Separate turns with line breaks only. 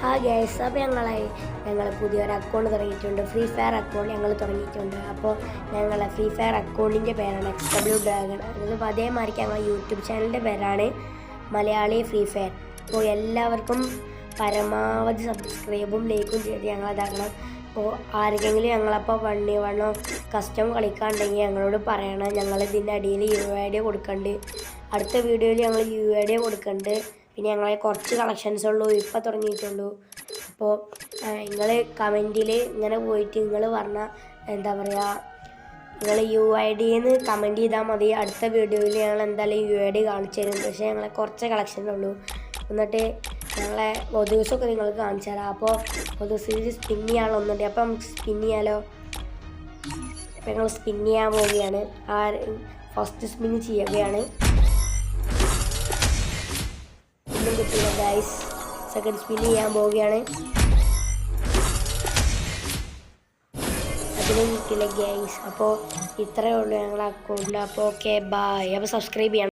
Hi guys, അപ്പോൾ ഞങ്ങൾ പുതിയൊരു അക്കൗണ്ട് തുടങ്ങിയിട്ടുണ്ട്. ഫ്രീ ഫയർ അക്കൗണ്ട് ഞങ്ങൾ തുടങ്ങിയിട്ടുണ്ട്. അപ്പോൾ ഞങ്ങളെ ഫ്രീ ഫയർ അക്കൗണ്ടിൻ്റെ പേരാണ് XW ഡ്രാഗൺ. അതിപ്പോൾ അതേമാതിരിക്ക് ഞങ്ങൾ യൂട്യൂബ് ചാനലിൻ്റെ പേരാണ് മലയാളി ഫ്രീ ഫയർ. അപ്പോൾ എല്ലാവർക്കും പരമാവധി സബ്സ്ക്രൈബും ലൈക്കും ചെയ്ത് ഞങ്ങളതാക്കണം. അപ്പോൾ ആർക്കെങ്കിലും ഞങ്ങളപ്പോൾ 1v1 കസ്റ്റം കളിക്കാണ്ടെങ്കിൽ ഞങ്ങളോട് പറയണം. ഞങ്ങൾ ഇതിൻ്റെ അടിയിൽ UID കൊടുക്കുന്നുണ്ട്. അടുത്ത വീഡിയോയിൽ ഞങ്ങൾ UID കൊടുക്കുന്നുണ്ട്. പിന്നെ ഞങ്ങളെ കുറച്ച് കളക്ഷൻസ് ഉള്ളൂ, ഇപ്പോൾ തുടങ്ങിയിട്ടുള്ളൂ. അപ്പോൾ നിങ്ങൾ കമൻറ്റിൽ ഇങ്ങനെ പോയിട്ട് നിങ്ങൾ പറഞ്ഞാൽ എന്താ പറയുക, നിങ്ങൾ UIDന്ന് കമൻറ്റ് ചെയ്താൽ മതി. അടുത്ത വീഡിയോയിൽ ഞങ്ങൾ എന്തായാലും UID കാണിച്ചു തരും. പക്ഷേ ഞങ്ങളെ കുറച്ച് കളക്ഷനുള്ളൂ. എന്നിട്ട് ഞങ്ങളെ ദിവസമൊക്കെ നിങ്ങൾക്ക് കാണിച്ചു തരാം. അപ്പോൾ ദിവസം സ്പിൻ ചെയ്യാനുള്ള ഒന്നുണ്ട്. അപ്പോൾ നമുക്ക് സ്പിൻ ചെയ്യാലോ. അപ്പോൾ ഞങ്ങൾ സ്പിൻ ചെയ്യാൻ പോവുകയാണ്. ഫസ്റ്റ് സ്പിൻ ചെയ്യുകയാണ്. ഒന്നും കിട്ടില്ല ഗൈസ്. സെക്കൻഡ് സ്പിൻ ചെയ്യാൻ പോവുകയാണ്. അതിനും കിട്ടില്ല ഗൈസ്. അപ്പോൾ ഇത്രയേ ഉള്ളൂ ഞങ്ങളുടെ അക്കൗണ്ടിൽ. അപ്പോൾ ഓക്കെ, ബൈ. അപ്പോൾ സബ്സ്ക്രൈബ് ചെയ്യണം.